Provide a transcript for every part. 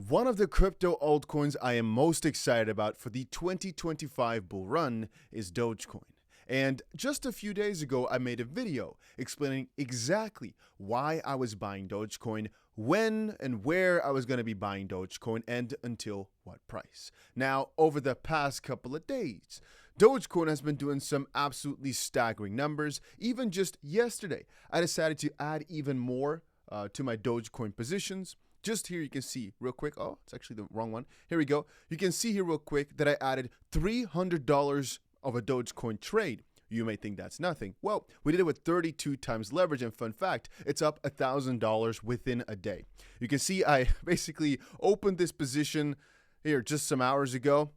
One of the crypto altcoins I am most excited about for the 2025 bull run is Dogecoin. And just a few days ago, I made a video explaining exactly why I was buying Dogecoin, when and where I was going to be buying Dogecoin, and until what price. Now, over the past couple of days, Dogecoin has been doing some absolutely staggering numbers. Even just yesterday, I decided to add even more to my Dogecoin positions. Just here you can see real quick, oh, it's actually the wrong one. Here we go. You can see here real quick that I added $300 of a Dogecoin trade. You may think that's nothing. Well, we did it with 32 times leverage, and fun fact, it's up $1,000 within a day. You can see I basically opened this position here just some hours ago.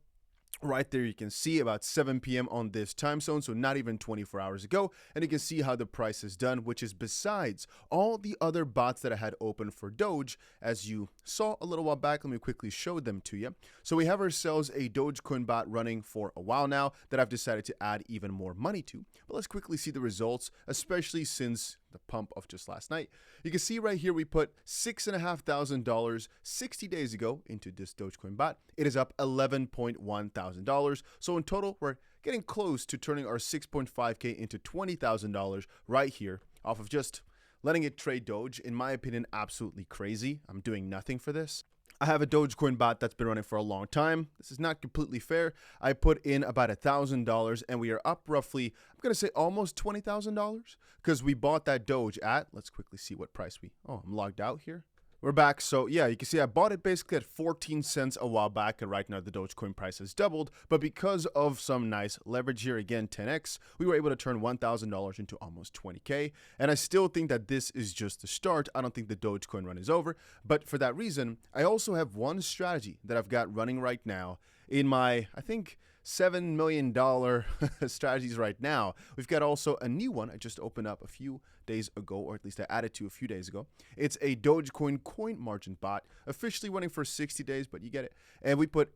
Right there, you can see about 7 p.m. on this time zone, so not even 24 hours ago. And you can see how the price is done, which is besides all the other bots that I had open for Doge. As you saw a little while back, let me quickly show them to you. So we have ourselves a Dogecoin bot running for a while now that I've decided to add even more money to. But let's quickly see the results, especially since the pump of just last night. You can see right here we put $6,500 60 days ago into this Dogecoin bot. It is up $11,100. So in total, we're getting close to turning our 6.5K into $20,000 right here off of just letting it trade Doge. In my opinion, absolutely crazy. I'm doing nothing for this. I have a Dogecoin bot that's been running for a long time. This is not completely fair. I put in about $1,000 and we are up roughly, I'm going to say almost $20,000 because we bought that Doge at, let's quickly see what price I'm logged out here. We're back. So yeah, you can see I bought it basically at 14 cents a while back, and right now the Dogecoin price has doubled. But because of some nice leverage here, again 10x, we were able to turn $1,000 into almost 20K. And I still think that this is just the start. I don't think the Dogecoin run is over. But for that reason, I also have one strategy that I've got running right now in my, I think, $7 million strategies right now. We've got also a new one I just opened up a few days ago, or at least I added to a few days ago. It's a Dogecoin coin margin bot, officially running for 60 days, but you get it. And we put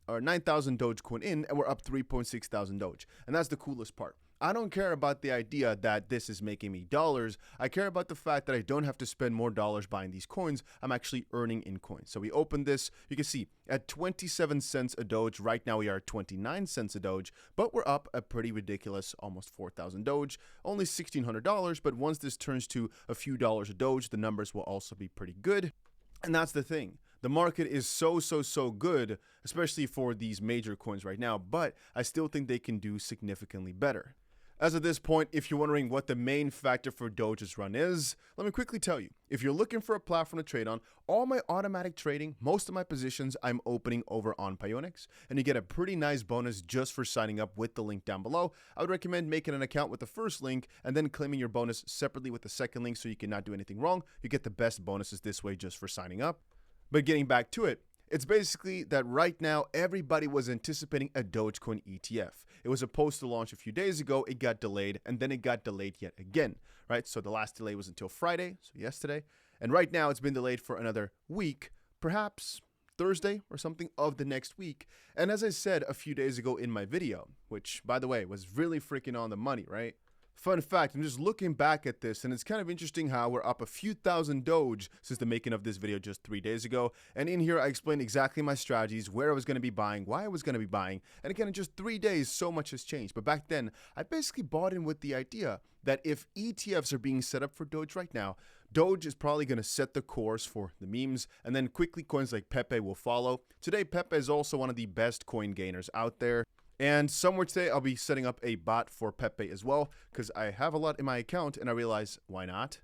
9,000 Dogecoin in, and we're up 3.6 thousand Doge. And that's the coolest part. I don't care about the idea that this is making me dollars. I care about the fact that I don't have to spend more dollars buying these coins. I'm actually earning in coins. So we opened this, you can see at 27 cents a Doge. Right now we are at 29 cents a Doge, but we're up a pretty ridiculous almost 4,000 Doge, only $1,600. But once this turns to a few dollars a Doge, the numbers will also be pretty good. And that's the thing. The market is so good, especially for these major coins right now, but I still think they can do significantly better. As of this point, if you're wondering what the main factor for Doge's run is, let me quickly tell you. If you're looking for a platform to trade on, all my automatic trading, most of my positions I'm opening over on Pionex, and you get a pretty nice bonus just for signing up with the link down below. I would recommend making an account with the first link and then claiming your bonus separately with the second link so you cannot do anything wrong. You get the best bonuses this way just for signing up. But getting back to it, it's basically that right now, everybody was anticipating a Dogecoin ETF. It was supposed to launch a few days ago. It got delayed, and then it got delayed yet again, right? So the last delay was until Friday, so yesterday. And right now, it's been delayed for another week, perhaps Thursday or something of the next week. And as I said a few days ago in my video, which, by the way, was really freaking on the money, right? Fun fact, I'm just looking back at this, and it's kind of interesting how we're up a few thousand Doge since the making of this video just 3 days ago. And in here, I explained exactly my strategies, where I was going to be buying, why I was going to be buying. And again, in just 3 days, so much has changed. But back then, I basically bought in with the idea that if ETFs are being set up for Doge right now, Doge is probably going to set the course for the memes, and then quickly coins like 𝗵𝗵𝗃 will follow. Today, 𝗵𝗵𝗃 is also one of the best coin gainers out there. And somewhere today, I'll be setting up a bot for 𝗵𝗵𝗃 as well, because I have a lot in my account, and I realize, why not?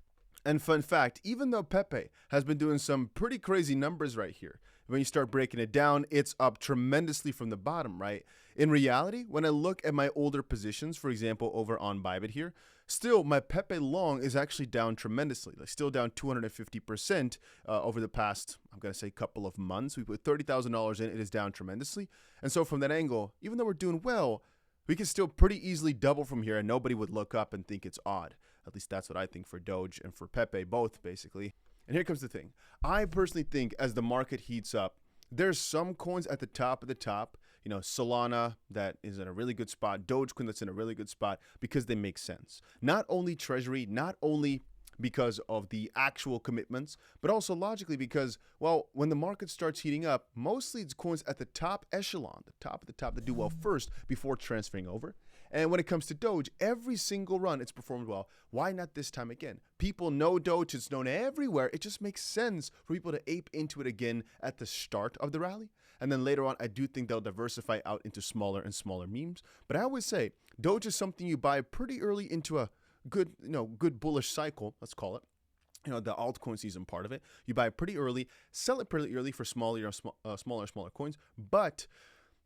And fun fact, even though 𝗵𝗵𝗃 has been doing some pretty crazy numbers right here, when you start breaking it down, it's up tremendously from the bottom, right? In reality, when I look at my older positions, for example, over on Bybit here, still my 𝗵𝗵𝗃 long is actually down tremendously, like still down 250% over the past, I'm going to say, couple of months. We put $30,000 in, it is down tremendously. And so from that angle, even though we're doing well, we can still pretty easily double from here and nobody would look up and think it's odd. At least that's what I think for Doge and for 𝗵𝗵𝗃 both, basically. And here comes the thing. I personally think as the market heats up, there's some coins at the top of the top, you know, Solana that is in a really good spot, Dogecoin that's in a really good spot because they make sense. Not only treasury, not only because of the actual commitments, but also logically because, well, when the market starts heating up, mostly it's coins at the top echelon, the top of the top that do well first before transferring over. And when it comes to Doge, every single run, it's performed well. Why not this time again? People know Doge. It's known everywhere. It just makes sense for people to ape into it again at the start of the rally. And then later on, I do think they'll diversify out into smaller and smaller memes. But I always say, Doge is something you buy pretty early into a good, good bullish cycle, let's call it. The altcoin season part of it. You buy it pretty early, sell it pretty early for smaller coins. But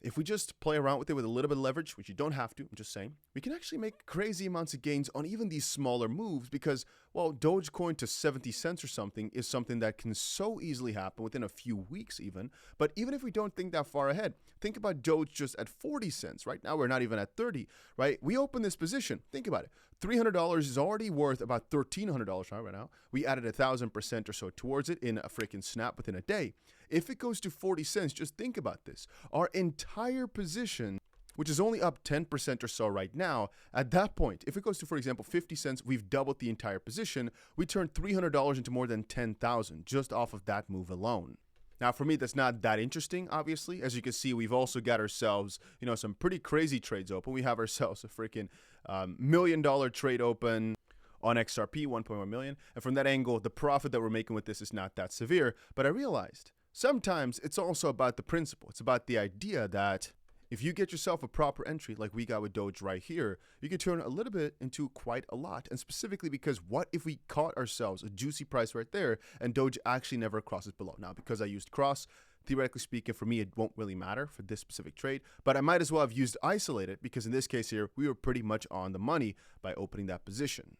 if we just play around with it with a little bit of leverage, which you don't have to, I'm just saying, we can actually make crazy amounts of gains on even these smaller moves because, well, Dogecoin to 70 cents or something is something that can so easily happen within a few weeks even. But even if we don't think that far ahead, think about Doge just at 40 cents. Right now, we're not even at 30, right? We open this position. Think about it. $300 is already worth about $1,300 right now. We added 1,000% or so towards it in a freaking snap within a day. If it goes to 40 cents, just think about this. Our entire position, which is only up 10% or so right now, at that point, if it goes to, for example, 50 cents, we've doubled the entire position. We turned $300 into more than 10,000 just off of that move alone. Now, for me, that's not that interesting, obviously. As you can see, we've also got ourselves, some pretty crazy trades open. We have ourselves a freaking $1 million trade open on XRP, 1.1 million. And from that angle, the profit that we're making with this is not that severe. But I realized sometimes it's also about the principle. It's about the idea that if you get yourself a proper entry like we got with Doge right here, you can turn a little bit into quite a lot. And specifically because what if we caught ourselves a juicy price right there and Doge actually never crosses below? Now, because I used cross, theoretically speaking, for me, it won't really matter for this specific trade, but I might as well have used isolated because in this case here, we were pretty much on the money by opening that position.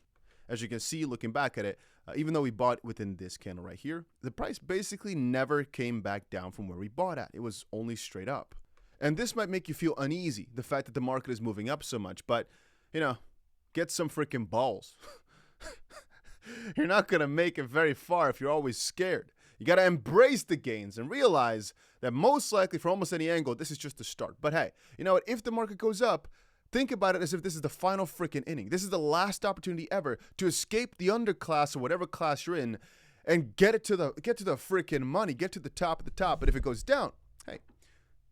As you can see, looking back at it, even though we bought within this candle right here, the price basically never came back down from where we bought at. It was only straight up. And this might make you feel uneasy, the fact that the market is moving up so much, but, get some freaking balls. You're not going to make it very far if you're always scared. You got to embrace the gains and realize that most likely from almost any angle, this is just the start. But hey, you know what? If the market goes up, think about it as if this is the final freaking inning. This is the last opportunity ever to escape the underclass or whatever class you're in and get to the freaking money, get to the top of the top. But if it goes down, hey,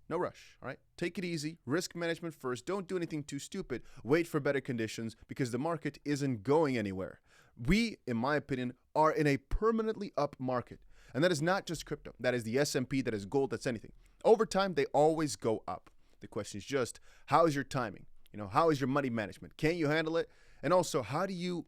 no rush, all right? Take it easy. Risk management first. Don't do anything too stupid. Wait for better conditions because the market isn't going anywhere. We, in my opinion, are in a permanently up market. And that is not just crypto. That is the S&P, that is gold, that's anything. Over time, they always go up. The question is just, how is your timing? How is your money management? Can you handle it? And also, how do you,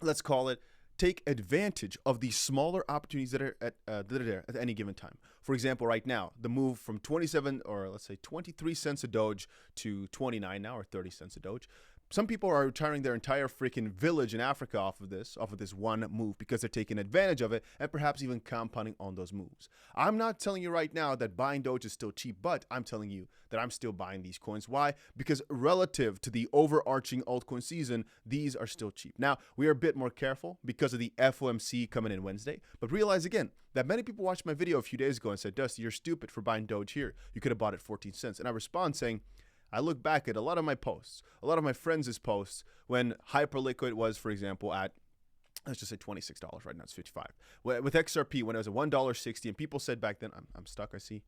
let's call it, take advantage of the smaller opportunities that are there at any given time? For example, right now, the move from 27 or let's say 23 cents a Doge to 29 now or 30 cents a Doge. Some people are retiring their entire freaking village in Africa off of this one move because they're taking advantage of it and perhaps even compounding on those moves. I'm not telling you right now that buying Doge is still cheap, but I'm telling you that I'm still buying these coins. Why? Because relative to the overarching altcoin season, these are still cheap. Now, we are a bit more careful because of the FOMC coming in Wednesday, but realize again that many people watched my video a few days ago and said, Dusty, you're stupid for buying Doge here. You could have bought it 14 cents. And I respond saying, I look back at a lot of my posts, a lot of my friends' posts when Hyperliquid was, for example, at, let's just say $26. Right now it's $55. With XRP, when it was at $1.60, and people said back then, I'm stuck, I see.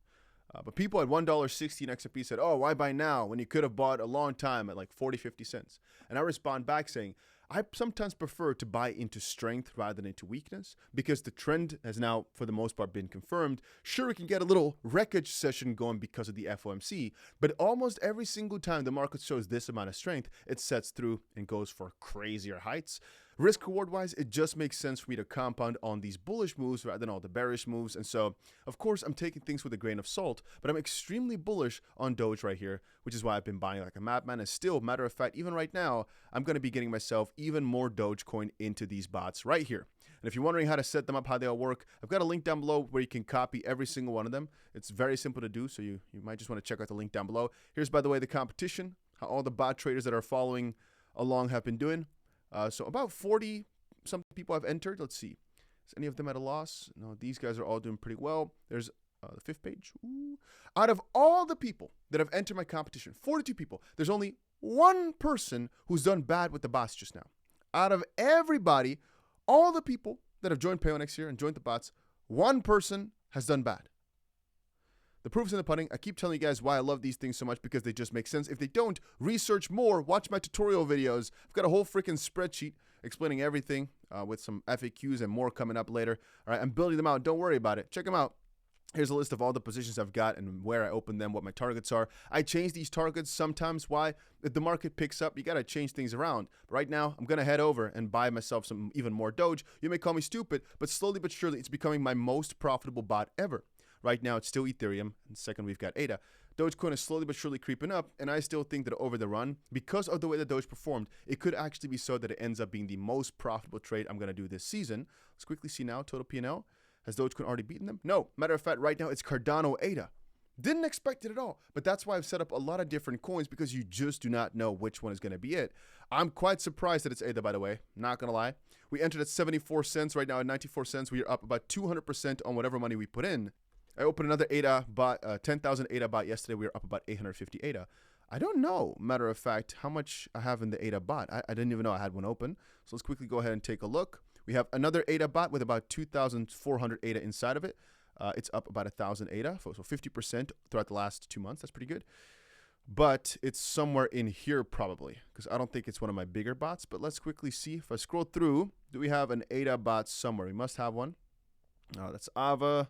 But people at $1.60 in XRP said, oh, why buy now when you could have bought a long time at like 40, 50 cents? And I respond back saying, I sometimes prefer to buy into strength rather than into weakness because the trend has now, for the most part, been confirmed. Sure, we can get a little wreckage session going because of the FOMC, but almost every single time the market shows this amount of strength, it sets through and goes for crazier heights. Risk reward wise, it just makes sense for me to compound on these bullish moves rather than all the bearish moves. And so, of course, I'm taking things with a grain of salt, but I'm extremely bullish on Doge right here, which is why I've been buying like a madman. And still, matter of fact, even right now, I'm going to be getting myself even more Dogecoin into these bots right here. And if you're wondering how to set them up, how they all work, I've got a link down below where you can copy every single one of them. It's very simple to do, so you might just want to check out the link down below. Here's, by the way, the competition, how all the bot traders that are following along have been doing. So about 40 some people have entered. Let's see. Is any of them at a loss? No, these guys are all doing pretty well. There's the fifth page. Ooh. Out of all the people that have entered my competition, 42 people, there's only one person who's done bad with the bots just now. Out of everybody, all the people that have joined Payo next year and joined the bots, one person has done bad. The proof's in the pudding. I keep telling you guys why I love these things so much, because they just make sense. If they don't, research more. Watch my tutorial videos. I've got a whole freaking spreadsheet explaining everything with some FAQs and more coming up later. All right, I'm building them out. Don't worry about it. Check them out. Here's a list of all the positions I've got and where I open them, what my targets are. I change these targets sometimes. Why? If the market picks up, you got to change things around. But right now, I'm going to head over and buy myself some even more Doge. You may call me stupid, but slowly but surely, it's becoming my most profitable bot ever. Right now, it's still Ethereum. And second, we've got 𝗓𝗓. Dogecoin is slowly but surely creeping up, and I still think that over the run, because of the way that Doge performed, it could actually be so that it ends up being the most profitable trade I'm going to do this season. Let's quickly see now, total P&L. Has Dogecoin already beaten them? No. Matter of fact, right now, it's Cardano 𝗓𝗓. Didn't expect it at all, but that's why I've set up a lot of different coins, because you just do not know which one is going to be it. I'm quite surprised that it's 𝗓𝗓, by the way. Not going to lie. We entered at 74 cents. Right now at 94 cents, we are up about 200% on whatever money we put in. I opened another 𝗓𝗓 bot, 10,000 𝗓𝗓 bot yesterday. We were up about 850 𝗓𝗓. I don't know, matter of fact, how much I have in the 𝗓𝗓 bot. I didn't even know I had one open. So let's quickly go ahead and take a look. We have another 𝗓𝗓 bot with about 2,400 𝗓𝗓 inside of it. It's up about 1,000 𝗓𝗓, so 50% throughout the last 2 months. That's pretty good. But it's somewhere in here probably, because I don't think it's one of my bigger bots. But let's quickly see. If I scroll through, do we have an 𝗓𝗓 bot somewhere? We must have one. That's 𝗕𝗓𝗪.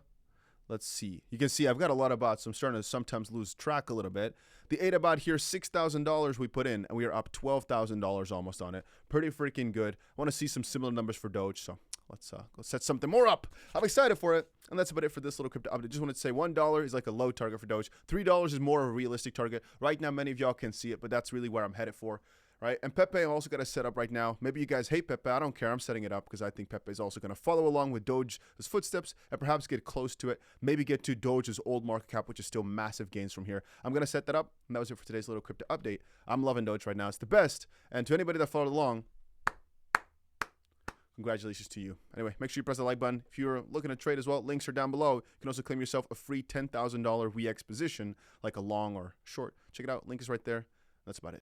Let's see. You can see I've got a lot of bots, so I'm starting to sometimes lose track a little bit. The 𝗓𝗓 bot here, $6,000 we put in, and we are up $12,000 almost on it. Pretty freaking good. I want to see some similar numbers for Doge, so let's go set something more up. I'm excited for it, and that's about it for this little crypto update. Just wanted to say $1 is like a low target for Doge. $3 is more of a realistic target. Right now, many of y'all can see it, but that's really where I'm headed for. Right, and 𝗵𝗵 I'm also got to set up right now. Maybe you guys hate 𝗵𝗵. I don't care. I'm setting it up because I think 𝗵𝗵 is also going to follow along with Doge's footsteps and perhaps get close to it. Maybe get to Doge's old market cap, which is still massive gains from here. I'm going to set that up, and that was it for today's little crypto update. I'm loving Doge right now. It's the best. And to anybody that followed along, congratulations to you. Anyway, make sure you press the like button. If you're looking to trade as well, links are down below. You can also claim yourself a free $10,000 VX position, like a long or short. Check it out. Link is right there. That's about it.